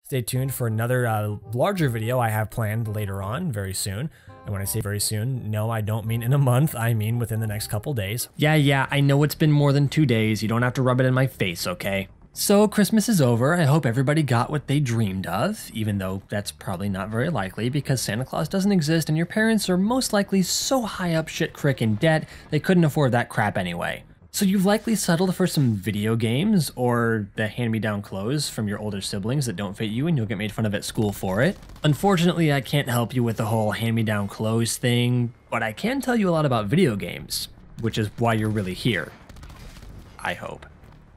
Stay tuned for another larger video I have planned later on, very soon. And when I say very soon, no, I don't mean in a month, I mean within the next couple days. Yeah, I know it's been more than 2 days, you don't have to rub it in my face, okay? So Christmas is over, I hope everybody got what they dreamed of, even though that's probably not very likely because Santa Claus doesn't exist and your parents are most likely so high up shit crick in debt they couldn't afford that crap anyway. So you've likely settled for some video games or the hand-me-down clothes from your older siblings that don't fit you and you'll get made fun of at school for it. Unfortunately, I can't help you with the whole hand-me-down clothes thing, but I can tell you a lot about video games, which is why you're really here. I hope.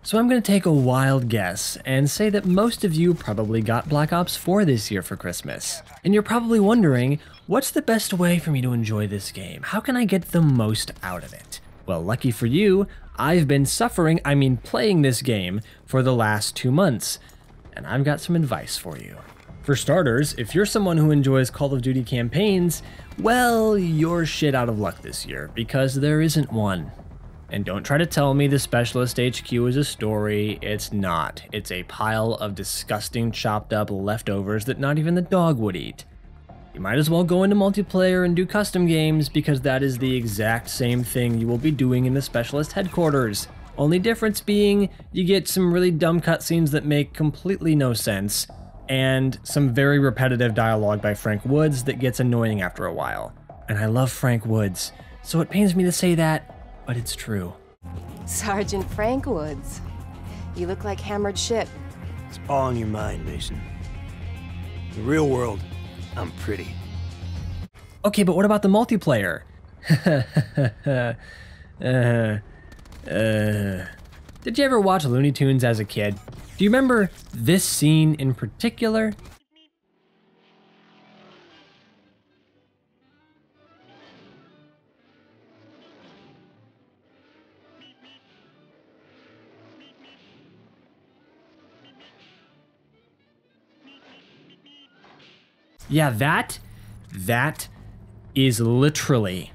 So I'm going to take a wild guess and say that most of you probably got Black Ops 4 this year for Christmas. And you're probably wondering, what's the best way for me to enjoy this game? How can I get the most out of it? Well, lucky for you, I've been playing this game for the last 2 months, and I've got some advice for you. For starters, if you're someone who enjoys Call of Duty campaigns, well, you're shit out of luck this year, because there isn't one. And don't try to tell me the Specialist HQ is a story, it's not. It's a pile of disgusting chopped up leftovers that not even the dog would eat. You might as well go into multiplayer and do custom games because that is the exact same thing you will be doing in the Specialist headquarters. Only difference being you get some really dumb cutscenes that make completely no sense and some very repetitive dialogue by Frank Woods that gets annoying after a while. And I love Frank Woods, so it pains me to say that, but it's true. Sergeant Frank Woods. You look like hammered ship. It's all in your mind, Mason. In the real world, I'm pretty. Okay, but what about the multiplayer? Did you ever watch Looney Tunes as a kid? Do you remember this scene in particular? Yeah, that is literally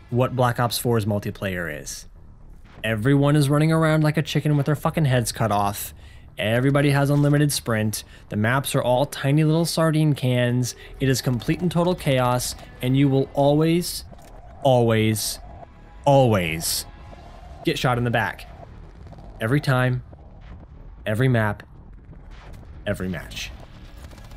what Black Ops 4's multiplayer is. Everyone is running around like a chicken with their fucking heads cut off. Everybody has unlimited sprint. The maps are all tiny little sardine cans. It is complete and total chaos, and you will always get shot in the back. Every time, every map, every match.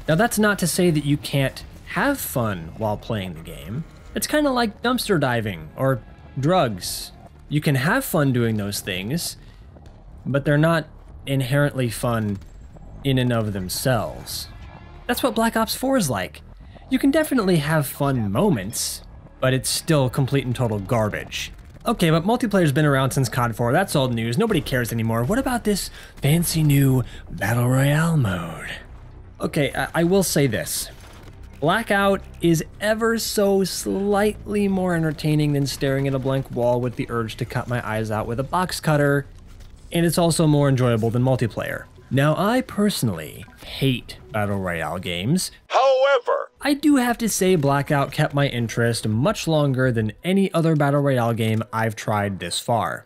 Now that's not to say that you can't have fun while playing the game. It's kind of like dumpster diving or drugs. You can have fun doing those things, but they're not inherently fun in and of themselves. That's what Black Ops 4 is like. You can definitely have fun moments, but it's still complete and total garbage. Okay, but multiplayer's been around since COD 4, that's old news, nobody cares anymore. What about this fancy new Battle Royale mode? Okay, I will say this. Blackout is ever so slightly more entertaining than staring at a blank wall with the urge to cut my eyes out with a box cutter, and it's also more enjoyable than multiplayer. Now, I personally hate Battle Royale games. However, I do have to say Blackout kept my interest much longer than any other Battle Royale game I've tried this far.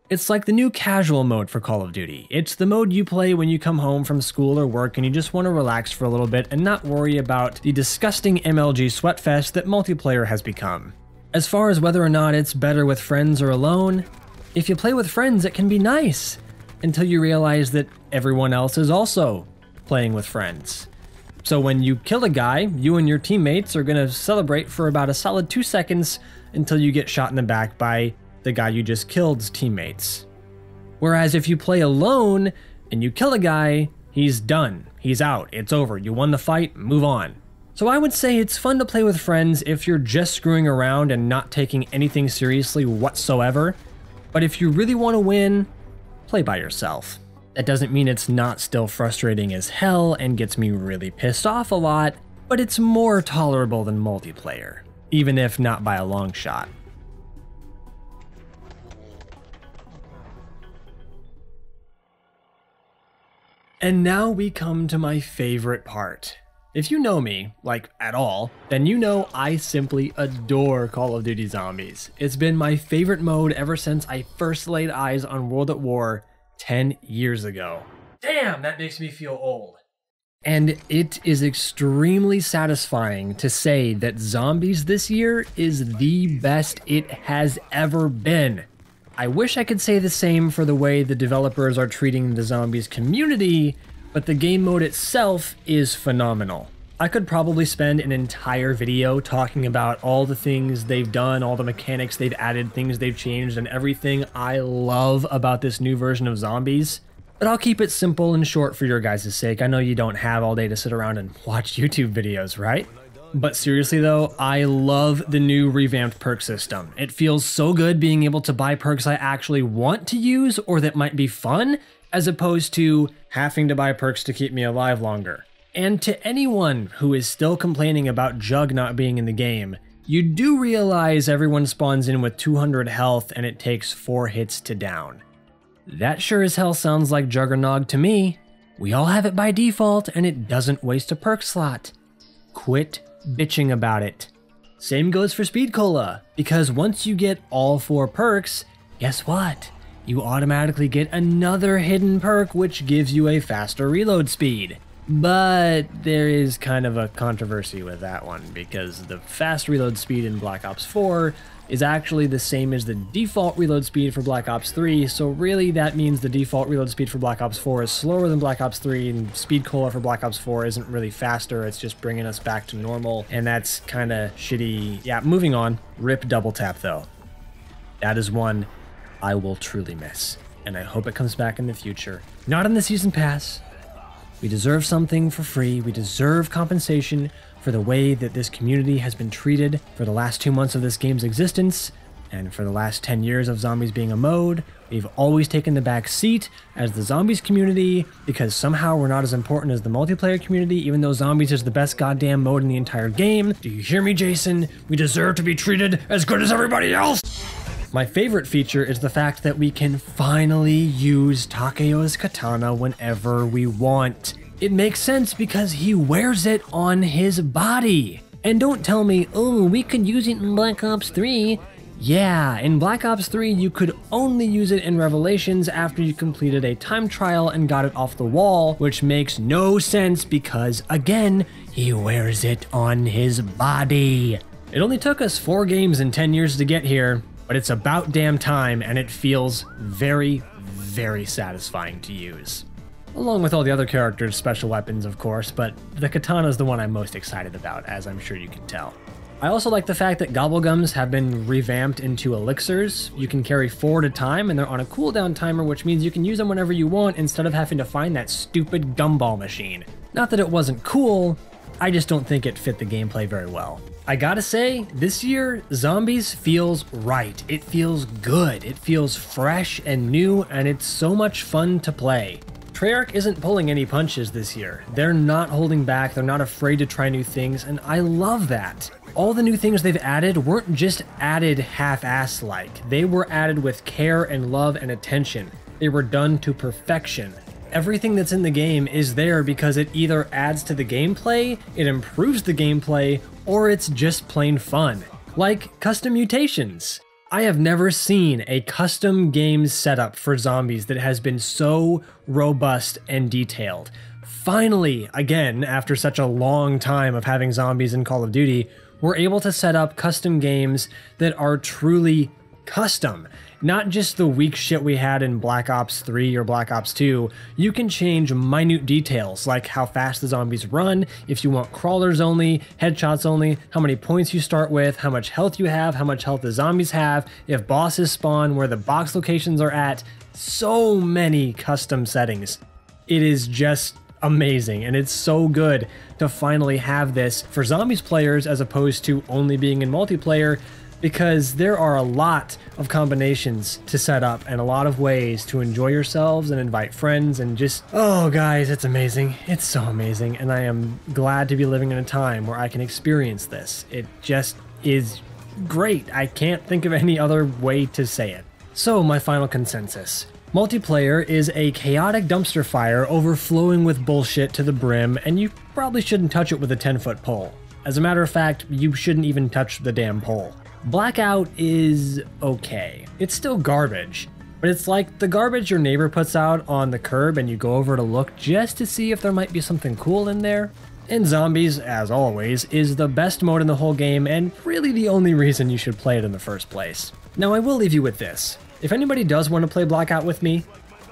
It's like the new casual mode for Call of Duty. It's the mode you play when you come home from school or work and you just want to relax for a little bit and not worry about the disgusting MLG sweatfest that multiplayer has become. As far as whether or not it's better with friends or alone, if you play with friends it can be nice, until you realize that everyone else is also playing with friends. So when you kill a guy, you and your teammates are gonna celebrate for about a solid 2 seconds until you get shot in the back by the guy you just killed's teammates. Whereas if you play alone and you kill a guy, he's done. He's out. It's over. You won the fight, move on. So I would say it's fun to play with friends if you're just screwing around and not taking anything seriously whatsoever. But if you really want to win, play by yourself. That doesn't mean it's not still frustrating as hell and gets me really pissed off a lot, but it's more tolerable than multiplayer, even if not by a long shot. And now we come to my favorite part. If you know me, like at all, then you know I simply adore Call of Duty Zombies. It's been my favorite mode ever since I first laid eyes on World at War 10 years ago. Damn, that makes me feel old. And it is extremely satisfying to say that Zombies this year is the best it has ever been. I wish I could say the same for the way the developers are treating the Zombies community, but the game mode itself is phenomenal. I could probably spend an entire video talking about all the things they've done, all the mechanics they've added, things they've changed, and everything I love about this new version of Zombies. But I'll keep it simple and short for your guys' sake. I know you don't have all day to sit around and watch YouTube videos, right? But seriously though, I love the new revamped perk system. It feels so good being able to buy perks I actually want to use or that might be fun, as opposed to having to buy perks to keep me alive longer. And to anyone who is still complaining about Jug not being in the game, you do realize everyone spawns in with 200 health and it takes 4 hits to down. That sure as hell sounds like Juggernog to me. We all have it by default and it doesn't waste a perk slot. Quit bitching about it. Same goes for Speed Cola, because once you get all 4 perks, guess what? You automatically get another hidden perk which gives you a faster reload speed. But there is kind of a controversy with that one, because the fast reload speed in Black Ops 4 is actually the same as the default reload speed for Black Ops 3, so really that means the default reload speed for Black Ops 4 is slower than Black Ops 3, and Speed Cola for Black Ops 4 isn't really faster, it's just bringing us back to normal, and that's kind of shitty. Yeah, moving on. Rip Double Tap though. That is one I will truly miss, and I hope it comes back in the future. Not in the Season Pass. We deserve something for free. We deserve compensation for the way that this community has been treated for the last 2 months of this game's existence, and for the last 10 years of Zombies being a mode. We've always taken the back seat as the Zombies community because somehow we're not as important as the multiplayer community, even though Zombies is the best goddamn mode in the entire game. Do you hear me, Jason? We deserve to be treated as good as everybody else! My favorite feature is the fact that we can finally use Takeyo's katana whenever we want. It makes sense because he wears it on his body. And don't tell me, oh, we could use it in Black Ops 3. Yeah, in Black Ops 3 you could only use it in Revelations after you completed a time trial and got it off the wall, which makes no sense because, again, he wears it on his body. It only took us 4 games and 10 years to get here, but it's about damn time, and it feels very, very satisfying to use. Along with all the other characters' special weapons, of course, but the katana is the one I'm most excited about, as I'm sure you can tell. I also like the fact that gobblegums have been revamped into elixirs. You can carry 4 at a time, and they're on a cooldown timer, which means you can use them whenever you want instead of having to find that stupid gumball machine. Not that it wasn't cool, I just don't think it fit the gameplay very well. I gotta say, this year, Zombies feels right. It feels good. It feels fresh and new, and it's so much fun to play. Treyarch isn't pulling any punches this year. They're not holding back, they're not afraid to try new things, and I love that. All the new things they've added weren't just added half-assed like. They were added with care and love and attention. They were done to perfection. Everything that's in the game is there because it either adds to the gameplay, it improves the gameplay, or it's just plain fun. Like custom mutations. I have never seen a custom game setup for Zombies that has been so robust and detailed. Finally, again, after such a long time of having Zombies in Call of Duty, we're able to set up custom games that are truly custom. Not just the weak shit we had in Black Ops 3 or Black Ops 2, you can change minute details like how fast the zombies run, if you want crawlers only, headshots only, how many points you start with, how much health you have, how much health the zombies have, if bosses spawn, where the box locations are at. So many custom settings. It is just amazing, and it's so good to finally have this for Zombies players as opposed to only being in multiplayer, because there are a lot of combinations to set up and a lot of ways to enjoy yourselves and invite friends and just, oh guys, it's amazing. It's so amazing, and I am glad to be living in a time where I can experience this. It just is great. I can't think of any other way to say it. So my final consensus. Multiplayer is a chaotic dumpster fire overflowing with bullshit to the brim, and you probably shouldn't touch it with a 10-foot pole. As a matter of fact, you shouldn't even touch the damn pole. Blackout is okay. It's still garbage, But it's like the garbage your neighbor puts out on the curb and you go over to look just to see if there might be something cool in there. And Zombies, as always, is the best mode in the whole game and really the only reason you should play it in the first place. Now I will leave you with this. If anybody does want to play Blackout with me,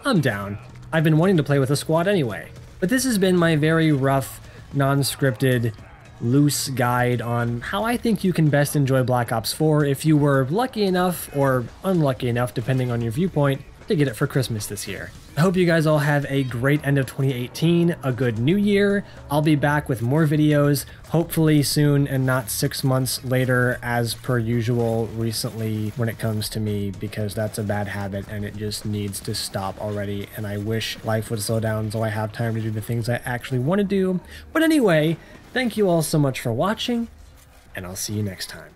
I'm down. I've been wanting to play with a squad anyway. But this has been my very rough, non-scripted, loose guide on how I think you can best enjoy Black Ops 4 if you were lucky enough, or unlucky enough depending on your viewpoint, to get it for Christmas this year. I hope you guys all have a great end of 2018, a good new year. I'll be back with more videos, hopefully soon and not 6 months later as per usual recently when it comes to me, because that's a bad habit and it just needs to stop already, and I wish life would slow down so I have time to do the things I actually want to do. But anyway, thank you all so much for watching, and I'll see you next time.